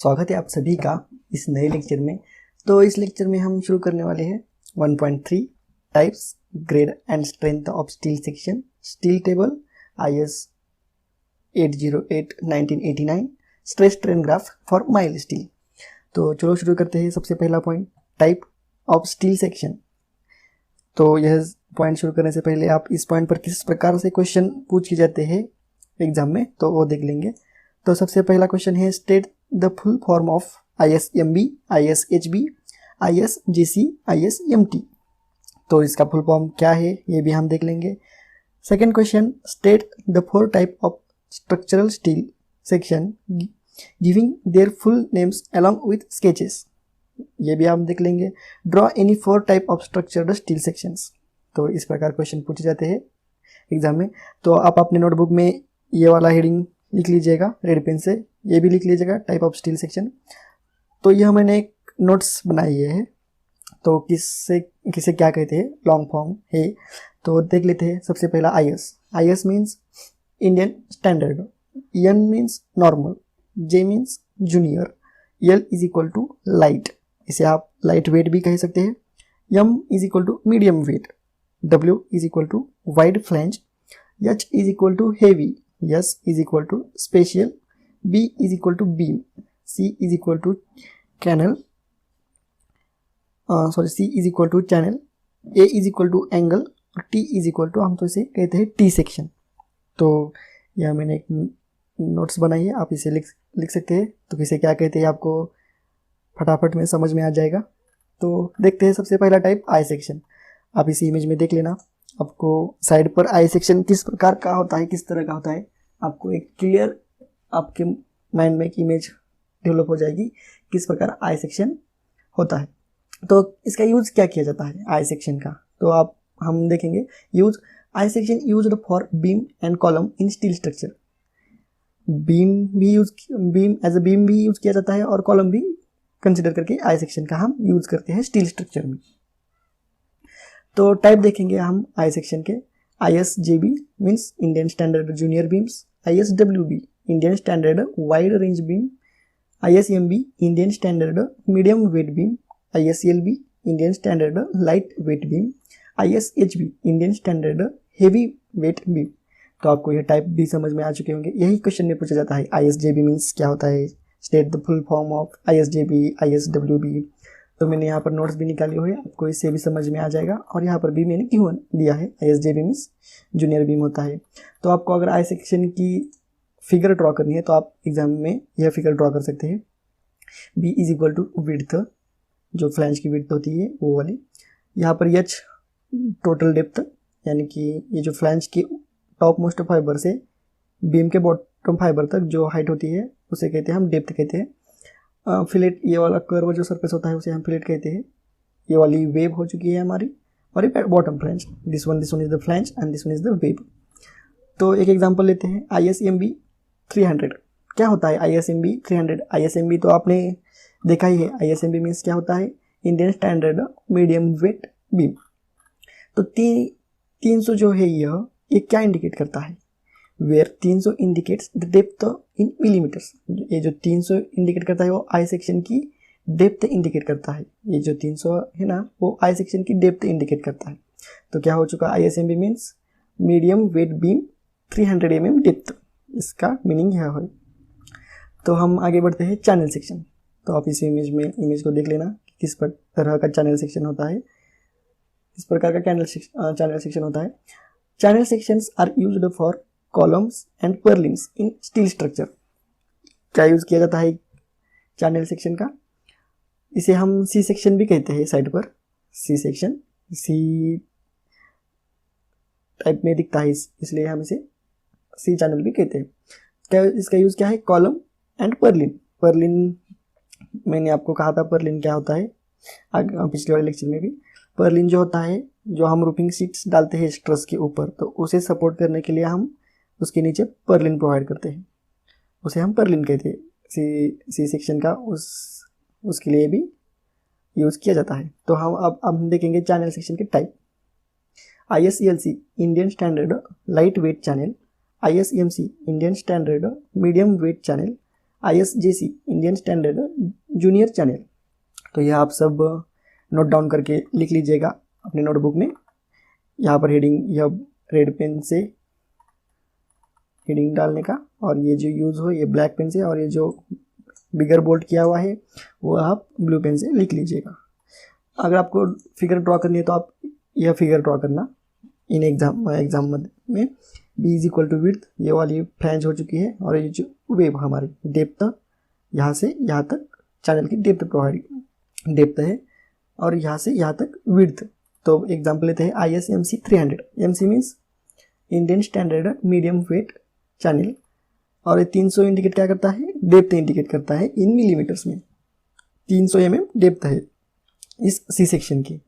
स्वागत है आप सभी का इस नए लेक्चर में। तो इस लेक्चर में हम शुरू करने वाले हैं 1.3 types grade and strength of steel section steel table IS 808 1989 stress strain graph for mild steel. तो चलो शुरू करते हैं। सबसे पहला point, type of steel section. तो यह पॉइंट शुरू करने से पहले आप इस पॉइंट पर किस प्रकार से क्वेश्चन पूछे जाते हैं एग्जाम में, तो वो देख लेंगे। तो सबसे पहला क्वेश्चन है, state the full form of ISMB, ISHB, ISJC, ISMT। तो इसका फुल फॉर्म क्या है ये भी हम देख लेंगे। Second question, state the 4 type of structural steel section giving their full names along with sketches. ये भी हम देख लेंगे। Draw any 4 type of structural steel sections. तो इस प्रकार क्वेश्चन पूछे जाते हैं एग्जाम में। तो आप अपने नोटबुक में ये वाला हेडिंग लिख लीजिएगा रेड पेन से, ये भी लिख लीजिएगा टाइप ऑफ स्टील सेक्शन। तो यह मैंने एक नोट्स बनाई है। तो किसे क्या कहते हैं, लॉन्ग फॉर्म है। तो देख लेते हैं। सबसे पहला IS means Indian standard, N means normal, J means junior, L is equal to light, इसे आप लाइट वेट भी कह सकते हैं। M is equal to medium weight, W is equal to wide flange, H is equal to heavy, S is equal to spatial, B is equal to beam, C is equal to channel, C is equal to channel, A is equal to angle और T is equal to, हम तो इसे कहते हैं T section. तो यह मैंने एक नोट्स बनाई है, आप इसे लिख सकते हैं। तो किसे क्या कहते हैं आपको फटाफट में समझ में आ जाएगा। तो देखते हैं सबसे पहला टाइप I सेक्शन। आप इसी इमेज में देख लेना, आपको साइड पर I सेक्शन किस प्रकार का होता है, किस तरह का होता है, आपको एक क्लियर आपके माइंड में एक इमेज डेवलप हो जाएगी किस प्रकार I सेक्शन होता है। तो इसका यूज क्या किया जाता है I सेक्शन का, तो हम देखेंगे। Use I section used for beam and column in steel structure. Beam as a beam भी यूज किया जाता है और कॉलम भी कंसिडर करके I सेक्शन का हम यूज करते हैं स्टील स्ट्रक्चर में। तो टाइप देखेंगे हम I सेक्शन के। ISJB means Indian standard junior beams, ISWB Indian standard wide range beam, ISMB Indian standard medium weight beam, ISLB Indian standard light weight beam, ISHB Indian standard heavy weight beam. तो आपको ये type भी समझ में आ चुके होंगे। यही question में पूछा जाता है ISJB मीन्स क्या होता है, state the full form of ISJB, ISWB। तो मैंने यहाँ पर नोट्स भी निकाले हुए, आपको इससे भी समझ में आ जाएगा। और यहाँ पर भी मैंने क्यों दिया है, ISJB मीन्स जूनियर बीम होता है। तो आपको अगर I सेक्शन की फिगर ड्रॉ करनी है तो आप एग्जाम में यह फिगर ड्रॉ कर सकते हैं। B is equal to width, जो फ्लैंज की विड्थ होती है वो वाली। यहाँ पर H टोटल डेप्थ, यानी कि ये जो फ्लैंज की टॉप मोस्ट फाइबर से बीम के बॉटम फाइबर तक जो हाइट होती है उसे कहते हैं हम डेप्थ कहते हैं। फिलेट, ये वाला कर्व जो सरफेस होता है उसे हम फिलेट कहते हैं। ये वाली वेब हो चुकी है हमारी, और ये bottom flange, this one is the flange and this one is the web. तो एक एग्जांपल लेते हैं, ISMB 300। क्या होता है ISMB 300? ISMB तो आपने देखा ही है। ISMB मीन्स क्या होता है, Indian standard medium weight beam. तो 300 जो है ये क्या इंडिकेट करता है, where 300 indicates the depth in millimetres. ये जो 300 इंडिकेट करता है वो I सेक्शन की डेप्थ इंडिकेट करता है। ये जो 300 है ना, वो I सेक्शन की डेप्थ इंडिकेट करता है। तो क्या हो चुका, ISMB means medium weight beam 300 mm depth, इसका मीनिंग यह है। तो हम आगे बढ़ते हैं चैनल सेक्शन। तो आप इस इमेज को देख लेना किस तरह का चैनल सेक्शन होता है, इस प्रकार का चैनल सेक्शन होता है। Channel sections are used for columns and purlins in steel structure. क्या यूज किया जाता है चैनल सेक्शन का, इसे हम C सेक्शन भी कहते हैं। साइड पर C सेक्शन, C टाइप में दिखता है इसलिए हम इसे C चैनल भी कहते हैं। क्या इसका यूज क्या है, कॉलम एंड पर्लिन मैंने आपको कहा था पर्लिन क्या होता है पिछले वाले लेक्चर में भी। पर्लिन जो होता है, जो हम रूफिंग शीट्स डालते हैं स्ट्रस के ऊपर, तो उसे सपोर्ट करने के लिए हम उसके नीचे पर्लिन प्रोवाइड करते हैं, उसे हम पर्लिन कहते हैं। सी सेक्शन का उसके लिए भी यूज़ किया जाता है। तो हम देखेंगे चैनल सेक्शन के type. ISLC Indian standard light weight channel, ISMC Indian standard medium wait channel, ISJC Indian standard junior channel. तो यह आप सब नोट डाउन करके लिख लीजिएगा अपने नोटबुक में। यहाँ पर हेडिंग यह रेड पेन से हेडिंग डालने का, और ये जो यूज़ हो ये ब्लैक पेन से, और ये जो बिगर बोल्ड किया हुआ है वो आप ब्लू पेन से लिख लीजिएगा। अगर आपको फिगर ड्रॉ करनी है तो आप यह फिगर ड्रॉ करना इन एग्जाम में। B is equal to width, ये वाली फ्लैंज हो चुकी है, और ये जो वेव हमारी डेप्थ यहाँ से यहाँ तक चैनल की डेप्थ है, और यहाँ से यहाँ तक विड्थ। तो एग्जाम्पल लेते हैं ISMC 300। MC means Indian standard medium wait channel, और ये 300 इंडिकेट क्या करता है, डेप्थ इंडिकेट करता है इन मिलीमीटर्स में। 300 mm डेप्थ है इस सी सेक्शन की।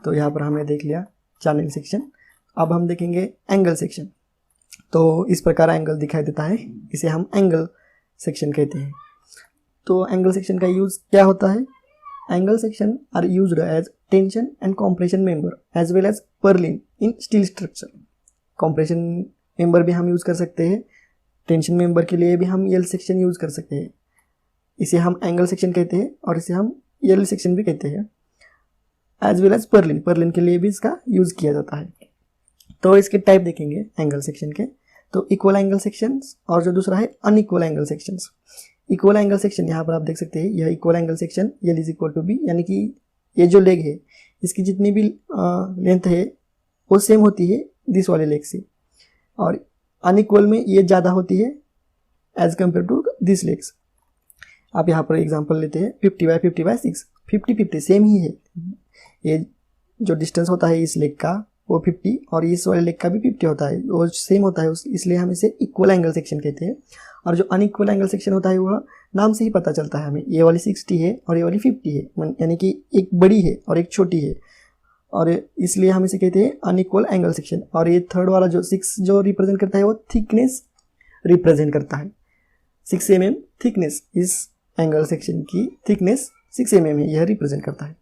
तो यहाँ पर हमने देख लिया चैनल सेक्शन। अब हम देखेंगे एंगल सेक्शन। तो इस प्रकार एंगल दिखाई देता है, इसे हम एंगल सेक्शन कहते हैं। तो एंगल सेक्शन का यूज़ क्या होता है? Angle section are used as tension and compression member as well as purlin in steel structure. Compression member भी हम यूज़ कर सकते हैं, टेंशन मेंबर के लिए भी हम यल सेक्शन यूज़ कर सकते हैं। इसे हम एंगल सेक्शन कहते हैं, और इसे हम यल सेक्शन भी कहते हैं, एज वेल एज पर्लिन के लिए भी इसका यूज़ किया जाता है। तो इसके टाइप देखेंगे एंगल सेक्शन के। तो इक्वल एंगल सेक्शंस, और जो दूसरा है unequal angle sections. Equal angle section यहाँ पर आप देख सकते हैं, यह इक्वल एंगल सेक्शन यल इज इक्वल टू बी, यानी कि ये जो लेग है इसकी जितनी भी लेंथ है वो सेम होती है दिस वाले लेग से, और अनइक्वल में ये ज़्यादा होती है as compare to this legs. आप यहाँ पर एग्जांपल लेते हैं 50/50/6, 50/50 सेम ही है। ये जो डिस्टेंस होता है इस लेग का वो 50, और इस वाले लेग का भी 50 होता है, वो सेम होता है, इसलिए हम इसे इक्वल एंगल सेक्शन कहते हैं। और जो अनइक्वल एंगल सेक्शन होता है वह नाम से ही पता चलता है हमें, ये वाली 60 है और ये वाली 50 है, यानी कि एक बड़ी है और एक छोटी है, और इसलिए हम इसे कहते हैं अनइक्वल एंगल सेक्शन। और ये थर्ड वाला जो 6 जो रिप्रेजेंट करता है वो थिकनेस रिप्रेजेंट करता है। 6 mm थिकनेस, इस एंगल सेक्शन की थिकनेस 6 mm है, यह रिप्रेजेंट करता है।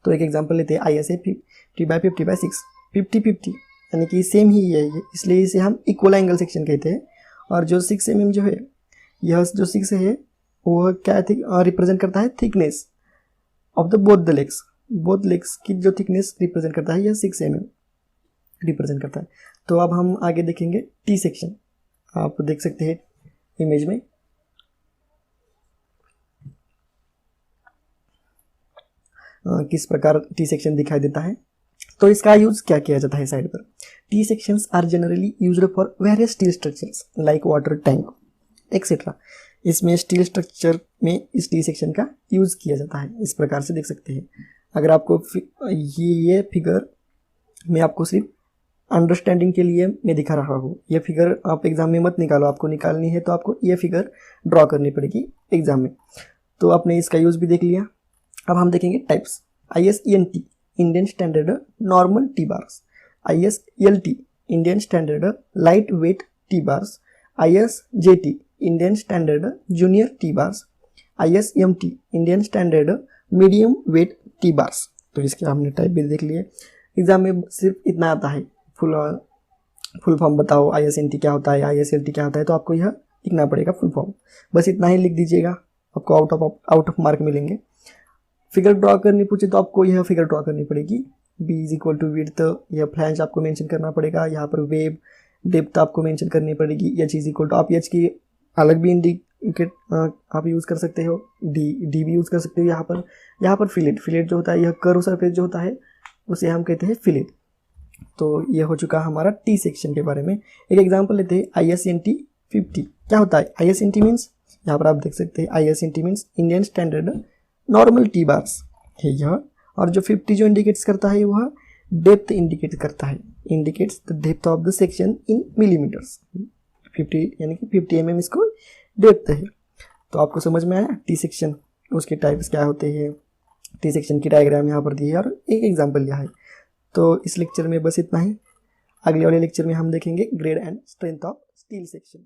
तो एक एग्जांपल लेते हैं ISA 50/50/6, 50/50 यानी कि सेम ही है, इसलिए इसे हम इक्वल एंगल सेक्शन कहते हैं। और जो 6 mm जो है, यह जो 6 है वो क्या रिप्रेजेंट करता है, thickness of the both legs की जो थिकनेस रिप्रेजेंट करता है, यह 6 mm रिप्रेजेंट करता है। तो अब हम आगे देखेंगे टी सेक्शन। आप देख सकते हैं इमेज में, किस प्रकार टी सेक्शन दिखाई देता है। तो इसका यूज क्या किया जाता है साइड पर? T sections are generally used for various steel structures like water tank etcetera. इसमें स्टील स्ट्रक्चर में इस टी सेक्शन का यूज किया जाता है। इस प्रकार से देख सकते हैं। अगर आपको ये फिगर मैं आपको सिर्फ अंडरस्टैंडिंग के लिए मैं दिखा रहा हूँ, ये फिगर आप एग्जाम में मत निकालो, आपको निकालनी है तो आपको ये फिगर ड्रॉ करनी पड़ेगी एग्जाम में। तो आपने इसका यूज भी देख लिया। अब हम देखेंगे types. ISENT Indian standard normal T bars, ISLT Indian standard light weight T bars, ISJT Indian standard junior T bars, ISMT Indian standard medium wait T bars. तो इसके हमने टाइप भी देख लिए। एग्जाम में सिर्फ इतना आता है, फुल फॉर्म बताओ ISNT क्या होता है, ISLT क्या होता है, तो आपको यह लिखना पड़ेगा फुल फॉर्म। बस इतना ही लिख दीजिएगा, आपको आउट ऑफ मार्क मिलेंगे। फिगर ड्रॉ करनी पूछे तो आपको यह फिगर ड्रॉ करनी पड़ेगी। B is equal to width, यह फ्लैंज आपको मेंशन करना पड़ेगा। यहाँ पर वेव डेप्थ आपको मेंशन करनी पड़ेगी। H इज इक्वल टू, आप H की अलग भी इंडिकेट आप यूज़ कर सकते हो, D भी यूज़ कर सकते हो। यहाँ पर फिलेट जो होता है, यह कर्व सरफेस जो होता है उसे हम कहते हैं फिलेट। तो यह हो चुका हमारा टी सेक्शन के बारे में। एक एग्जांपल लेते हैं ISNT 50 क्या होता है। ISNT मीन्स, यहाँ पर आप देख सकते हैं ISNT means Indian standard normal T bars है यह। और जो 50 जो इंडिकेट्स करता है वह डेप्थ इंडिकेट करता है, indicates the depth of the section in millimetres. 50 यानी कि 50 mm इसको डेप्थ है। तो आपको समझ में आया टी सेक्शन, उसके टाइप्स क्या होते हैं। टी सेक्शन की डायग्राम यहाँ पर दी है और एक एग्जाम्पल लिया है। तो इस लेक्चर में बस इतना ही। अगले वाले लेक्चर में हम देखेंगे grade and strength of steel section.